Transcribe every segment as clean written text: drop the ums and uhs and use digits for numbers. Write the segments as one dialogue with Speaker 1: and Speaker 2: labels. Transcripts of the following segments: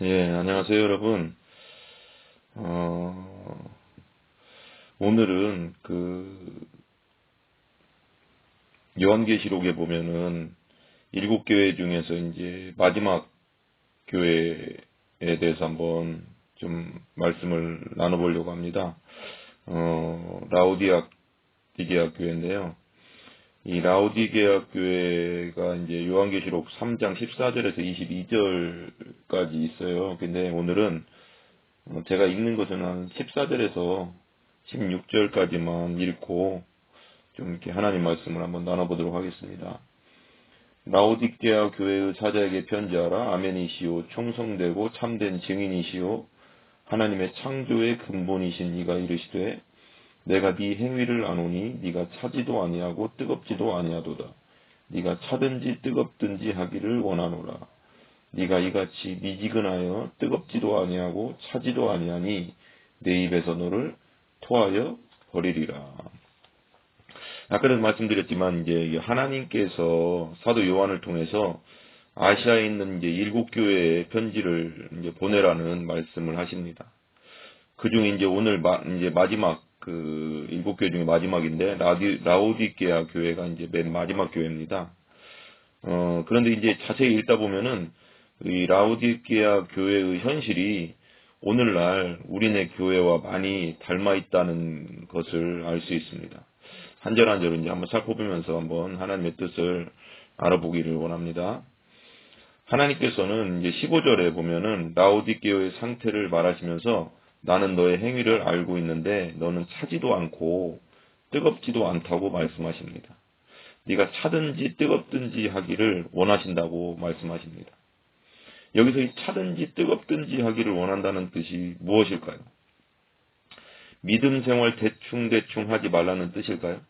Speaker 1: 예, 안녕하세요, 여러분. 어, 오늘은 요한계시록에 보면은 일곱 교회 중에서 이제 마지막 교회에 대해서 한번 좀 말씀을 나눠보려고 합니다. 라오디게아 교회인데요. 이 라오디게아 교회가 이제 요한계시록 3장 14절에서 22절까지 있어요. 근데 오늘은 제가 읽는 것은 한 14절에서 16절까지만 읽고 좀 이렇게 하나님 말씀을 한번 나눠보도록 하겠습니다. 라오디게아 교회의 사자에게 편지하라. 아멘이시오. 충성되고 참된 증인이시오. 하나님의 창조의 근본이신 이가 이르시되 내가 네 행위를 아노니 네가 차지도 아니하고 뜨겁지도 아니하도다. 네가 차든지 뜨겁든지 하기를 원하노라. 네가 이같이 미지근하여 뜨겁지도 아니하고 차지도 아니하니 내 입에서 너를 토하여 버리리라. 아까도 말씀드렸지만 이제 하나님께서 사도 요한을 통해서 아시아에 있는 이제 일곱 교회에 편지를 이제 보내라는 말씀을 하십니다. 그 중에 이제 오늘 이제 마지막 그 일곱 교회 중에 마지막인데 라오디게아 교회가 이제 맨 마지막 교회입니다. 그런데 이제 자세히 읽다 보면은 이 라오디게아 교회의 현실이 오늘날 우리네 교회와 많이 닮아 있다는 것을 알 수 있습니다. 한 절 한 절을 이제 한번 살펴보면서 한번 하나님의 뜻을 알아보기를 원합니다. 하나님께서는 이제 15절에 보면은 라오디게아의 상태를 말하시면서 나는 너의 행위를 알고 있는데 너는 차지도 않고 뜨겁지도 않다고 말씀하십니다. 네가 차든지 뜨겁든지 하기를 원하신다고 말씀하십니다. 여기서 이 차든지 뜨겁든지 하기를 원한다는 뜻이 무엇일까요? 믿음 생활 대충 하지 말라는 뜻일까요?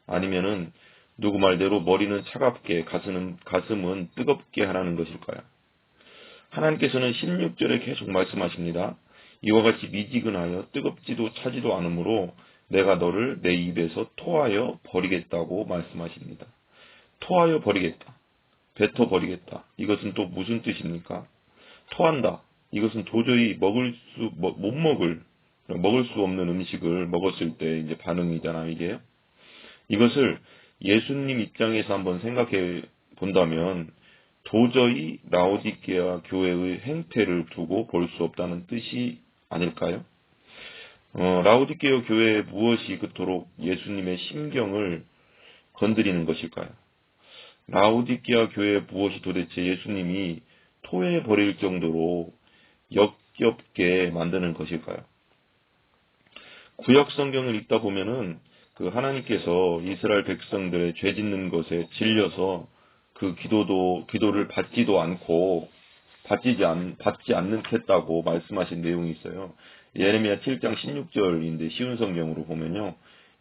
Speaker 1: 아니면은 누구 말대로 머리는 차갑게 가슴은 뜨겁게 하라는 것일까요? 하나님께서는 16절에 계속 말씀하십니다. 이와 같이 미지근하여 뜨겁지도 차지도 않으므로 내가 너를 내 입에서 토하여 버리겠다고 말씀하십니다. 토하여 버리겠다. 뱉어 버리겠다. 이것은 또 무슨 뜻입니까? 토한다. 이것은 도저히 먹을 수 없는 음식을 먹었을 때 이제 반응이잖아요, 이게요. 이것을 예수님 입장에서 한번 생각해 본다면 도저히 라오디게아 교회의 행태를 두고 볼 수 없다는 뜻이 아닐까요? 라오디게아 교회에 무엇이 그토록 예수님의 심경을 건드리는 것일까요? 라오디게아 교회에 무엇이 도대체 예수님이 토해 버릴 정도로 역겹게 만드는 것일까요? 구약 성경을 읽다 보면은 그 하나님께서 이스라엘 백성들의 죄 짓는 것에 질려서 그 기도를 받지 않겠다고 말씀하신 내용이 있어요. 예레미야 7장 16절인데 쉬운 성경으로 보면요.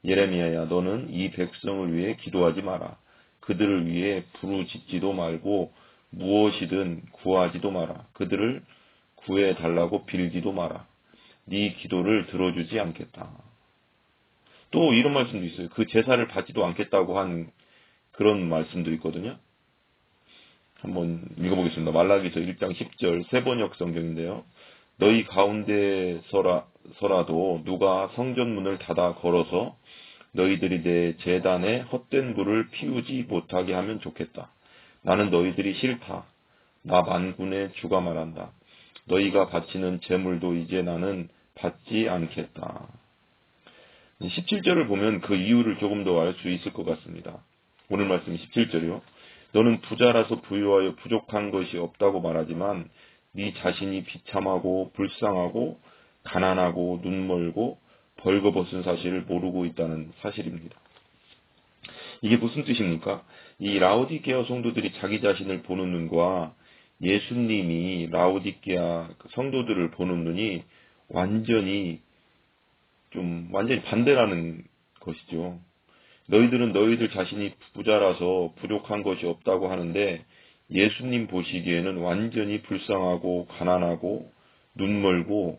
Speaker 1: 예레미야야 너는 이 백성을 위해 기도하지 마라. 그들을 위해 부르짖지도 말고 무엇이든 구하지도 마라. 그들을 구해 달라고 빌지도 마라. 네 기도를 들어주지 않겠다. 또 이런 말씀도 있어요. 그 제사를 받지도 않겠다고 한 그런 말씀도 있거든요. 한번 읽어보겠습니다. 말라기서 1장 10절 세번역 성경인데요. 너희 가운데서라도 누가 성전문을 닫아 걸어서 너희들이 내 제단에 헛된 불을 피우지 못하게 하면 좋겠다. 나는 너희들이 싫다. 나 만군의 주가 말한다. 너희가 바치는 제물도 이제 나는 받지 않겠다. 17절을 보면 그 이유를 조금 더 알 수 있을 것 같습니다. 오늘 말씀 17절이요. 너는 부자라서 부유하여 부족한 것이 없다고 말하지만 네 자신이 비참하고 불쌍하고 가난하고 눈멀고 벌거벗은 사실을 모르고 있다는 사실입니다. 이게 무슨 뜻입니까? 이 라오디게아 성도들이 자기 자신을 보는 눈과 예수님이 라오디게아 성도들을 보는 눈이 완전히 반대라는 것이죠. 너희들은 너희들 자신이 부자라서 부족한 것이 없다고 하는데 예수님 보시기에는 완전히 불쌍하고 가난하고 눈멀고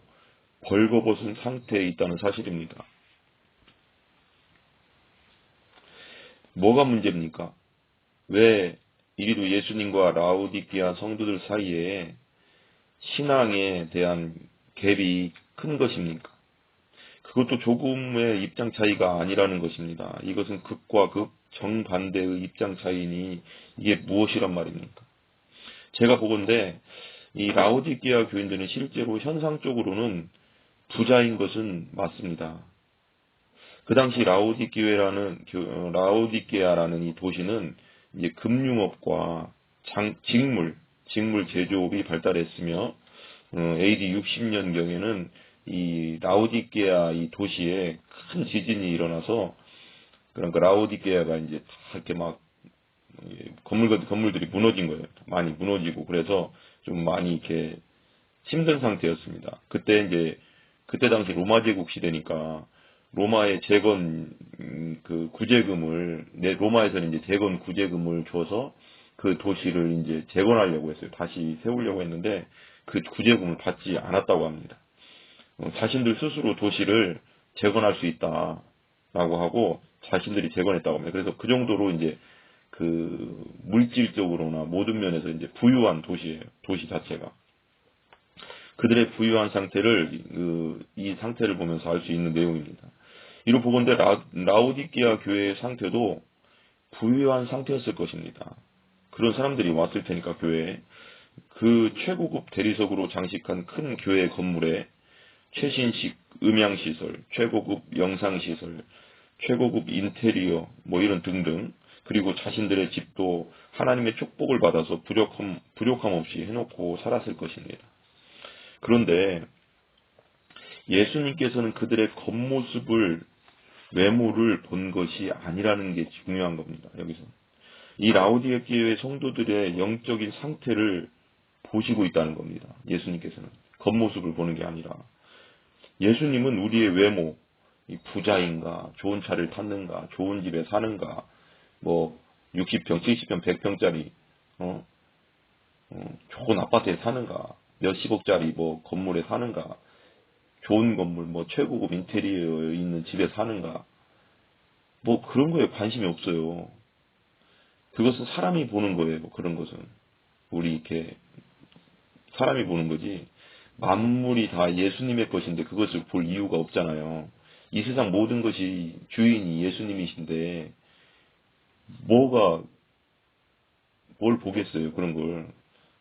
Speaker 1: 벌거벗은 상태에 있다는 사실입니다. 뭐가 문제입니까? 왜 이리도 예수님과 라오디게아 성도들 사이에 신앙에 대한 갭이 큰 것입니까? 그것도 조금의 입장 차이가 아니라는 것입니다. 이것은 극과 극 정반대의 입장 차이니 이게 무엇이란 말입니까? 제가 보건대 이 라오디게아 교인들은 실제로 현상적으로는 부자인 것은 맞습니다. 그 당시 라오디게아라는 이 도시는 이제 금융업과 직물 제조업이 발달했으며 AD 60년경에는 이 라오디게아 이 도시에 큰 지진이 일어나서 그러니까 라오디게아가 이제 다 이렇게 막 건물들이 무너진 거예요. 많이 무너지고 그래서 좀 많이 이렇게 힘든 상태였습니다. 그때 당시 로마 제국 시대니까 로마의 재건 그 구제금을 로마에서는 이제 재건 구제금을 줘서 그 도시를 이제 재건하려고 했어요. 다시 세우려고 했는데 그 구제금을 받지 않았다고 합니다. 자신들 스스로 도시를 재건할 수 있다라고 하고 자신들이 재건했다고 합니다. 그래서 그 정도로 이제 그 물질적으로나 모든 면에서 이제 부유한 도시예요. 도시 자체가. 그들의 부유한 상태를 이 상태를 보면서 알 수 있는 내용입니다. 이로 보건대 라오디게아 교회의 상태도 부유한 상태였을 것입니다. 그런 사람들이 왔을 테니까 교회에 그 최고급 대리석으로 장식한 큰 교회 건물에 최신식 음향시설, 최고급 영상시설, 최고급 인테리어, 뭐 이런 등등, 그리고 자신들의 집도 하나님의 축복을 받아서 부족함 없이 해놓고 살았을 것입니다. 그런데 예수님께서는 그들의 외모를 본 것이 아니라는 게 중요한 겁니다. 여기서. 이 라오디게아 교회 성도들의 영적인 상태를 보시고 있다는 겁니다. 예수님께서는. 겉모습을 보는 게 아니라. 예수님은 우리의 외모, 부자인가, 좋은 차를 탔는가, 좋은 집에 사는가, 뭐 60평, 70평, 100평짜리 좋은 아파트에 사는가, 몇십억짜리 뭐 건물에 사는가, 좋은 건물, 뭐 최고급 인테리어에 있는 집에 사는가, 뭐 그런 거에 관심이 없어요. 그것은 사람이 보는 거예요. 그런 것은 우리 이렇게 사람이 보는 거지. 만물이 다 예수님의 것인데 그것을 볼 이유가 없잖아요. 이 세상 모든 것이 주인이 예수님이신데 뭘 보겠어요. 그런 걸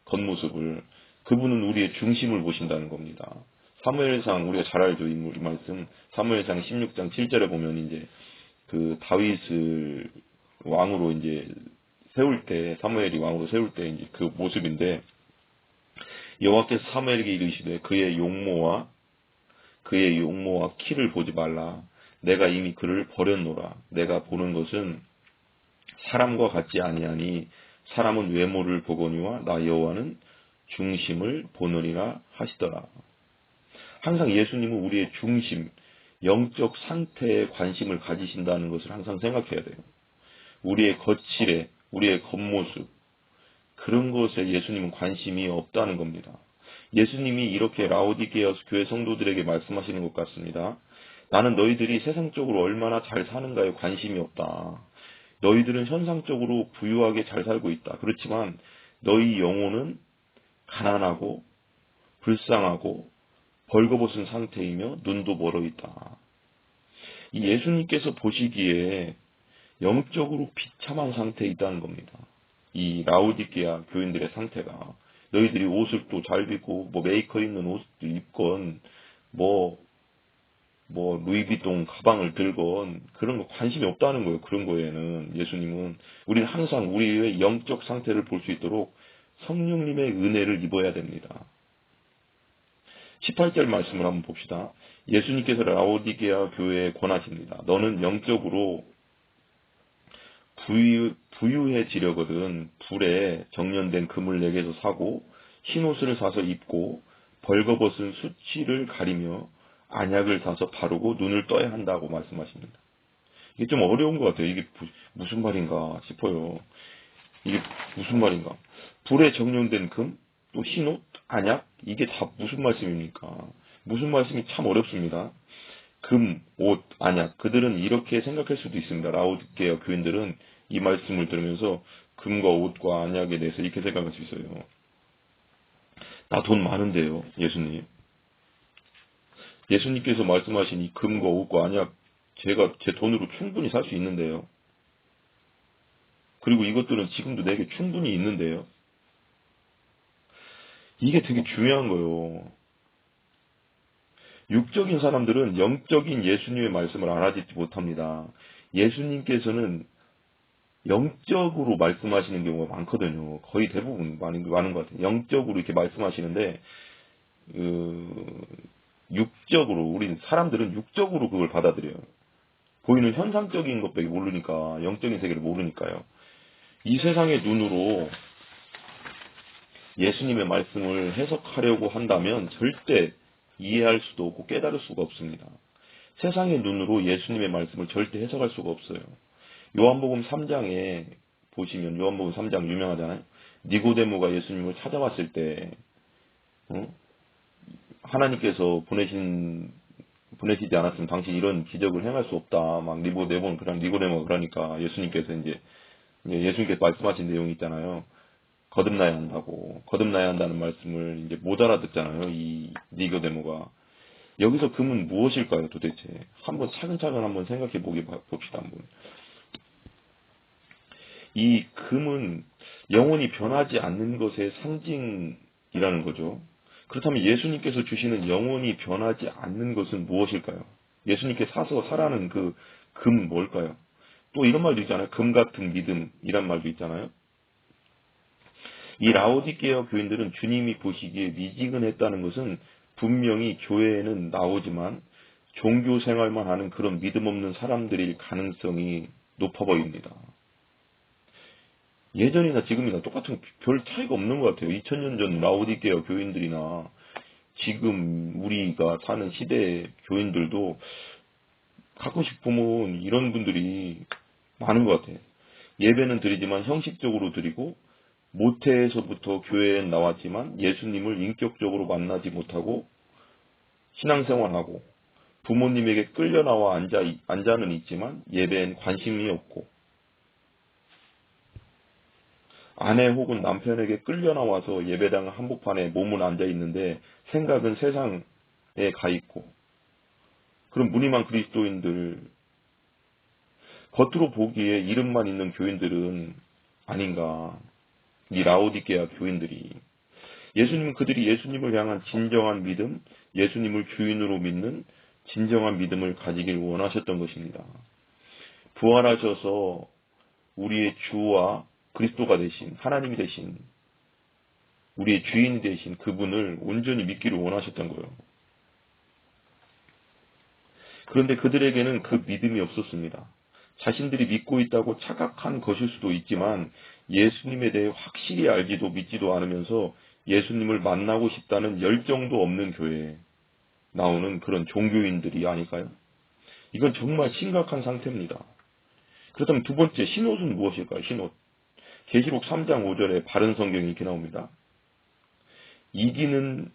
Speaker 1: 겉모습을. 그분은 우리의 중심을 보신다는 겁니다. 사무엘상 우리가 잘 알죠. 이 말씀. 사무엘상 16장 7절에 보면 이제 그 다윗을 왕으로 이제 사무엘이 왕으로 세울 때 이제 그 모습인데 여호와께서 사무엘에게 이르시되 그의 용모와 키를 보지 말라. 내가 이미 그를 버렸노라. 내가 보는 것은 사람과 같지 아니하니 사람은 외모를 보거니와 나 여호와는 중심을 보느니라 하시더라. 항상 예수님은 우리의 중심, 영적 상태에 관심을 가지신다는 것을 항상 생각해야 돼요. 우리의 거칠에, 우리의 겉모습, 그런 것에 예수님은 관심이 없다는 겁니다. 예수님이 이렇게 라오디게아 교회 성도들에게 말씀하시는 것 같습니다. 나는 너희들이 세상적으로 얼마나 잘 사는가에 관심이 없다. 너희들은 현상적으로 부유하게 잘 살고 있다. 그렇지만 너희 영혼은 가난하고 불쌍하고 벌거벗은 상태이며 눈도 멀어 있다. 이 예수님께서 보시기에 영적으로 비참한 상태에 있다는 겁니다. 이 라오디게아 교인들의 상태가 너희들이 옷을 또 잘 입고 뭐 메이커 있는 옷도 입건 뭐 루이비통 가방을 들건 그런 거 관심이 없다는 거예요. 그런 거에는 예수님은 우리는 항상 우리의 영적 상태를 볼 수 있도록 성령님의 은혜를 입어야 됩니다. 18절 말씀을 한번 봅시다. 예수님께서 라오디게아 교회에 권하십니다. 너는 영적으로 부유해지려거든 불에 정련된 금을 내게서 사고 흰옷을 사서 입고 벌거벗은 수치를 가리며 안약을 사서 바르고 눈을 떠야 한다고 말씀하십니다. 이게 좀 어려운 것 같아요. 이게 무슨 말인가 싶어요. 이게 무슨 말인가. 불에 정련된 금, 또 흰옷, 안약, 이게 다 무슨 말씀입니까? 무슨 말씀이 참 어렵습니다. 금, 옷, 안약. 그들은 이렇게 생각할 수도 있습니다. 라오디게아 교인들은 이 말씀을 들으면서 금과 옷과 안약에 대해서 이렇게 생각할 수 있어요. 나 돈 많은데요, 예수님. 예수님께서 말씀하신 이 금과 옷과 안약, 제가 제 돈으로 충분히 살 수 있는데요. 그리고 이것들은 지금도 내게 충분히 있는데요. 이게 되게 중요한 거예요. 육적인 사람들은 영적인 예수님의 말씀을 알아듣지 못합니다. 예수님께서는 영적으로 말씀하시는 경우가 많거든요. 거의 대부분 많은 것 같아요. 영적으로 이렇게 말씀하시는데, 육적으로, 우린 사람들은 육적으로 그걸 받아들여요. 보이는 현상적인 것밖에 모르니까, 영적인 세계를 모르니까요. 이 세상의 눈으로 예수님의 말씀을 해석하려고 한다면 절대 이해할 수도 없고 깨달을 수가 없습니다. 세상의 눈으로 예수님의 말씀을 절대 해석할 수가 없어요. 요한복음 3장에 보시면, 요한복음 3장 유명하잖아요. 니고데모가 예수님을 찾아왔을 때 하나님께서 보내시지 않았으면 당신 이런 기적을 행할 수 없다. 막 니고데모가 그러니까 예수님께서 이제 예수님께서 말씀하신 내용이 있잖아요. 거듭나야 한다고. 거듭나야 한다는 말씀을 이제 못 알아듣잖아요. 이 니고데모가. 여기서 금은 무엇일까요, 도대체? 한번 차근차근 한번 생각해 봅시다, 한번. 이 금은 영원히 변하지 않는 것의 상징이라는 거죠. 그렇다면 예수님께서 주시는 영원히 변하지 않는 것은 무엇일까요? 예수님께 사서 사라는 그 금 뭘까요? 또 이런 말도 있잖아요. 금 같은 믿음이란 말도 있잖아요. 이 라오디게아 교인들은 주님이 보시기에 미지근했다는 것은 분명히 교회에는 나오지만 종교 생활만 하는 그런 믿음 없는 사람들일 가능성이 높아 보입니다. 예전이나 지금이나 똑같은 별 차이가 없는 것 같아요. 2000년 전 라오디게아 교인들이나 지금 우리가 사는 시대의 교인들도 가끔씩 보면 이런 분들이 많은 것 같아요. 예배는 드리지만 형식적으로 드리고 모태에서부터 교회에 나왔지만 예수님을 인격적으로 만나지 못하고 신앙생활하고 부모님에게 끌려나와 앉아는 있지만 예배엔 관심이 없고 아내 혹은 남편에게 끌려나와서 예배당 한복판에 몸은 앉아 있는데 생각은 세상에 가 있고 그런 무늬만 그리스도인들 겉으로 보기에 이름만 있는 교인들은 아닌가. 이 라오디게아 교인들이 예수님은 그들이 예수님을 향한 진정한 믿음, 예수님을 주인으로 믿는 진정한 믿음을 가지길 원하셨던 것입니다. 부활하셔서 우리의 주와 그리스도가 되신 하나님이 되신 우리의 주인이 되신 그분을 온전히 믿기를 원하셨던 거예요. 그런데 그들에게는 그 믿음이 없었습니다. 자신들이 믿고 있다고 착각한 것일 수도 있지만 예수님에 대해 확실히 알지도 믿지도 않으면서 예수님을 만나고 싶다는 열정도 없는 교회에 나오는 그런 종교인들이 아닐까요? 이건 정말 심각한 상태입니다. 그렇다면 두 번째, 흰옷은 무엇일까요? 흰옷. 계시록 3장 5절에 바른 성경이 이렇게 나옵니다. 이기는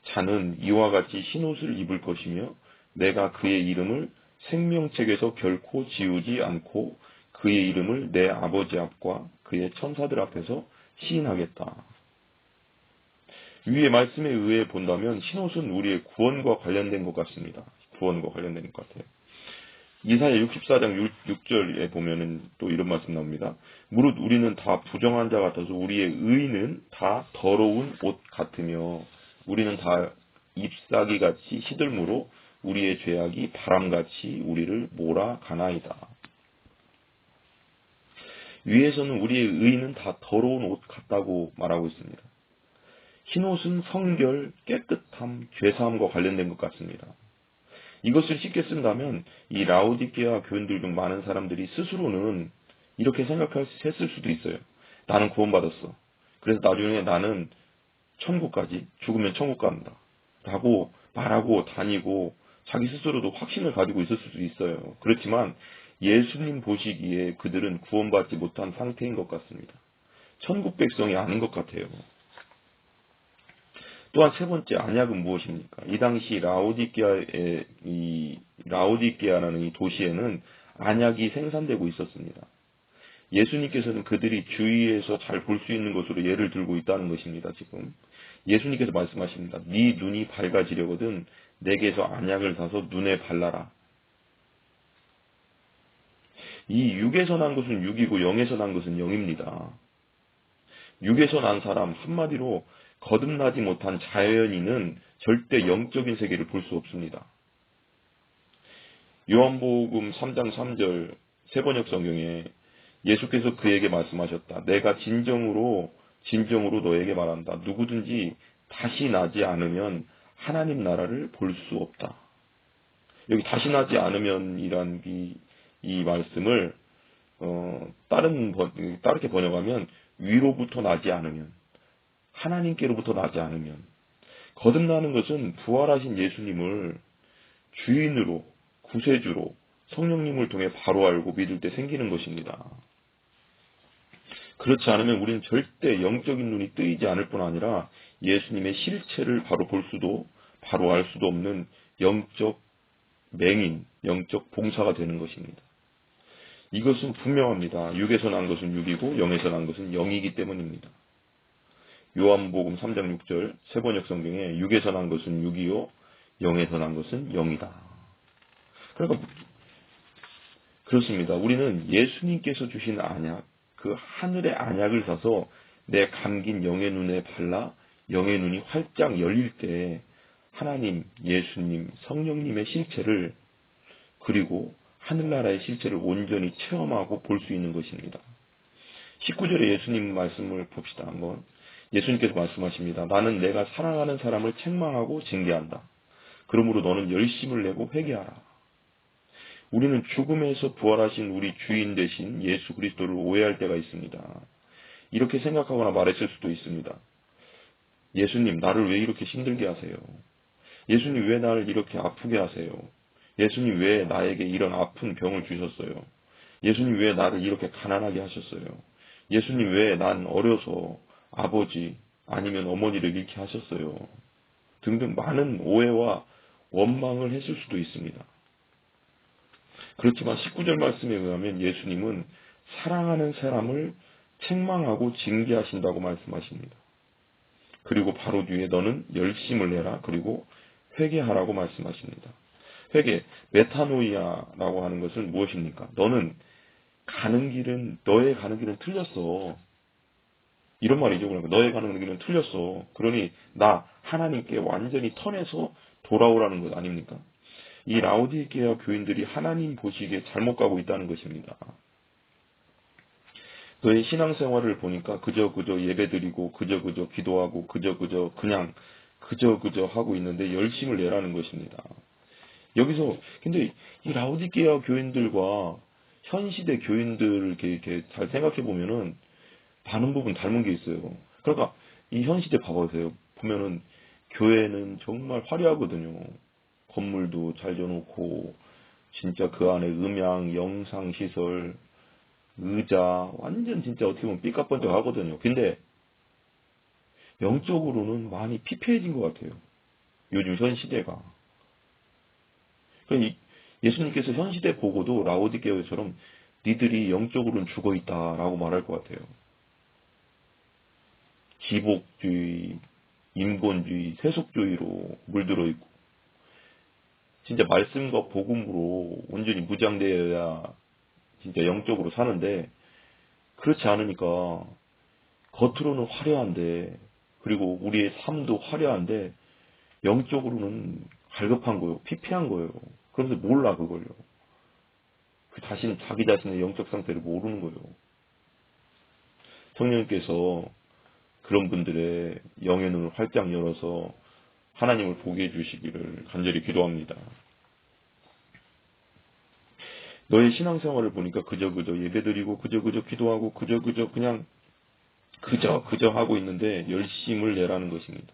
Speaker 1: 자는 이와 같이 흰옷을 입을 것이며 내가 그의 이름을 생명책에서 결코 지우지 않고 그의 이름을 내 아버지 앞과 그의 천사들 앞에서 시인하겠다. 위의 말씀에 의해 본다면 흰옷은 우리의 구원과 관련된 것 같습니다. 구원과 관련된 것 같아요. 이사야 64장 6절에 보면은 또 이런 말씀 나옵니다. 무릇 우리는 다 부정한 자 같아서 우리의 의는 다 더러운 옷 같으며 우리는 다 잎사귀 같이 시들므로 우리의 죄악이 바람같이 우리를 몰아가나이다. 위에서는 우리의 의는 다 더러운 옷 같다고 말하고 있습니다. 흰옷은 성결, 깨끗함, 죄사함과 관련된 것 같습니다. 이것을 쉽게 쓴다면 이 라오디게아 교인들 중 많은 사람들이 스스로는 이렇게 생각했을 수도 있어요. 나는 구원받았어. 그래서 나중에 나는 천국까지 죽으면 천국 간다. 라고 말하고 다니고 자기 스스로도 확신을 가지고 있을 수도 있어요. 그렇지만 예수님 보시기에 그들은 구원받지 못한 상태인 것 같습니다. 천국 백성이 아닌 것 같아요. 또한 세 번째 안약은 무엇입니까? 이 당시 라오디게아라는 이 도시에는 안약이 생산되고 있었습니다. 예수님께서는 그들이 주위에서 잘 볼 수 있는 것으로 예를 들고 있다는 것입니다. 지금 예수님께서 말씀하십니다. 네 눈이 밝아지려거든 내게서 안약을 사서 눈에 발라라. 이 육에서 난 것은 육이고 영에서 난 것은 영입니다. 육에서 난 사람, 한마디로 거듭나지 못한 자연인은 절대 영적인 세계를 볼 수 없습니다. 요한복음 3장 3절 세번역 성경에 예수께서 그에게 말씀하셨다. 내가 진정으로 너에게 말한다. 누구든지 다시 나지 않으면 하나님 나라를 볼 수 없다. 여기 다시 나지 않으면이란 이 말씀을 다르게 번역하면 위로부터 나지 않으면, 하나님께로부터 나지 않으면, 거듭나는 것은 부활하신 예수님을 주인으로, 구세주로, 성령님을 통해 바로 알고 믿을 때 생기는 것입니다. 그렇지 않으면 우리는 절대 영적인 눈이 뜨이지 않을 뿐 아니라 예수님의 실체를 바로 알 수도 없는 영적 맹인, 영적 봉사가 되는 것입니다. 이것은 분명합니다. 육에서 난 것은 육이고 영에서 난 것은 영이기 때문입니다. 요한복음 3장 6절 세번역 성경에 육에서 난 것은 육이요 영에서 난 것은 영이다. 그러니까 그렇습니다. 우리는 예수님께서 주신 안약, 그 하늘의 안약을 사서 내 감긴 영의 눈에 발라 영의 눈이 활짝 열릴 때 하나님, 예수님, 성령님의 실체를 그리고 하늘나라의 실체를 온전히 체험하고 볼 수 있는 것입니다. 19절에 예수님 말씀을 봅시다. 한번. 예수님께서 말씀하십니다. 나는 내가 사랑하는 사람을 책망하고 징계한다. 그러므로 너는 열심을 내고 회개하라. 우리는 죽음에서 부활하신 우리 주인 되신 예수 그리스도를 오해할 때가 있습니다. 이렇게 생각하거나 말했을 수도 있습니다. 예수님, 나를 왜 이렇게 힘들게 하세요? 예수님, 왜 나를 이렇게 아프게 하세요? 예수님, 왜 나에게 이런 아픈 병을 주셨어요? 예수님, 왜 나를 이렇게 가난하게 하셨어요? 예수님, 왜 난 어려서 아버지 아니면 어머니를 잃게 하셨어요? 등등 많은 오해와 원망을 했을 수도 있습니다. 그렇지만 19절 말씀에 의하면 예수님은 사랑하는 사람을 책망하고 징계하신다고 말씀하십니다. 그리고 바로 뒤에 너는 열심을 내라. 그리고 회개하라고 말씀하십니다. 회개, 메타노이아라고 하는 것은 무엇입니까? 너의 가는 길은 틀렸어. 이런 말이죠. 그러니까 너의 가는 길은 틀렸어. 그러니 나 하나님께 완전히 턴해서 돌아오라는 것 아닙니까? 이 라오디게아 교인들이 하나님 보시기에 잘못 가고 있다는 것입니다. 너의 신앙생활을 보니까 그저 예배드리고 그저 기도하고 그저 하고 있는데 열심을 내라는 것입니다. 여기서 근데 이 라오디게아 교인들과 현 시대 교인들을 이렇게 잘 생각해 보면은 많은 부분 닮은 게 있어요. 그러니까 이 현 시대 봐보세요. 보면은 교회는 정말 화려하거든요. 건물도 잘 지어놓고 진짜 그 안에 음향, 영상 시설, 의자 완전 진짜 어떻게 보면 삐까뻔쩍 하거든요. 근데 영적으로는 많이 피폐해진 것 같아요. 요즘 현 시대가. 그러니까 예수님께서 현 시대 보고도 라오디게아처럼 니들이 영적으로는 죽어 있다라고 말할 것 같아요. 기복주의, 인본주의, 세속주의로 물들어 있고 진짜 말씀과 복음으로 온전히 무장되어야 진짜 영적으로 사는데 그렇지 않으니까 겉으로는 화려한데 그리고 우리의 삶도 화려한데 영적으로는 갈급한 거예요. 피폐한 거예요. 그러면서 몰라 그걸요. 자기 자신의 영적 상태를 모르는 거예요. 성령님께서 그런 분들의 영의 눈을 활짝 열어서 하나님을 보게 해주시기를 간절히 기도합니다. 너의 신앙생활을 보니까 그저 예배드리고 그저 기도하고 그저 하고 있는데 열심을 내라는 것입니다.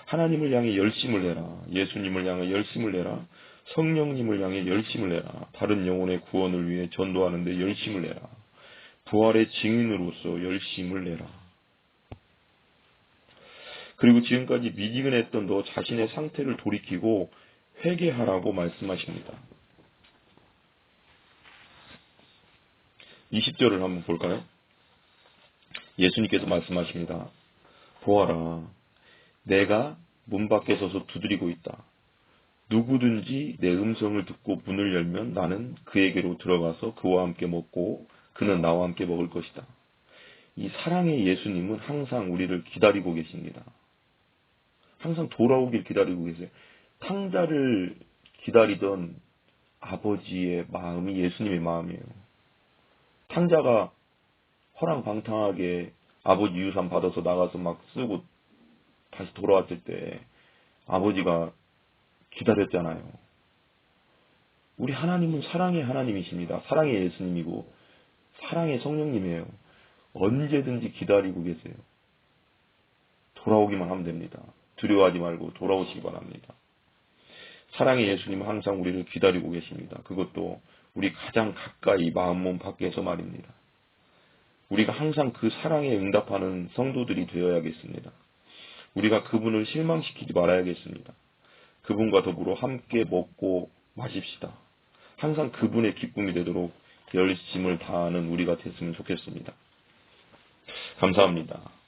Speaker 1: 하나님을 향해 열심을 내라. 예수님을 향해 열심을 내라. 성령님을 향해 열심을 내라. 다른 영혼의 구원을 위해 전도하는데 열심을 내라. 부활의 증인으로서 열심을 내라. 그리고 지금까지 미지근했던 너 자신의 상태를 돌이키고 회개하라고 말씀하십니다. 20절을 한번 볼까요? 예수님께서 말씀하십니다. 보아라, 내가 문 밖에 서서 두드리고 있다. 누구든지 내 음성을 듣고 문을 열면 나는 그에게로 들어가서 그와 함께 먹고 그는 나와 함께 먹을 것이다. 이 사랑의 예수님은 항상 우리를 기다리고 계십니다. 항상 돌아오길 기다리고 계세요. 탕자를 기다리던 아버지의 마음이 예수님의 마음이에요. 탕자가 허랑방탕하게 아버지 유산 받아서 나가서 막 쓰고 다시 돌아왔을 때 아버지가 기다렸잖아요. 우리 하나님은 사랑의 하나님이십니다. 사랑의 예수님이고 사랑의 성령님이에요. 언제든지 기다리고 계세요. 돌아오기만 하면 됩니다. 두려워하지 말고 돌아오시기 바랍니다. 사랑의 예수님은 항상 우리를 기다리고 계십니다. 그것도 우리 가장 가까이 마음 몸 밖에서 말입니다. 우리가 항상 그 사랑에 응답하는 성도들이 되어야겠습니다. 우리가 그분을 실망시키지 말아야겠습니다. 그분과 더불어 함께 먹고 마십시다. 항상 그분의 기쁨이 되도록 열심을 다하는 우리가 됐으면 좋겠습니다. 감사합니다.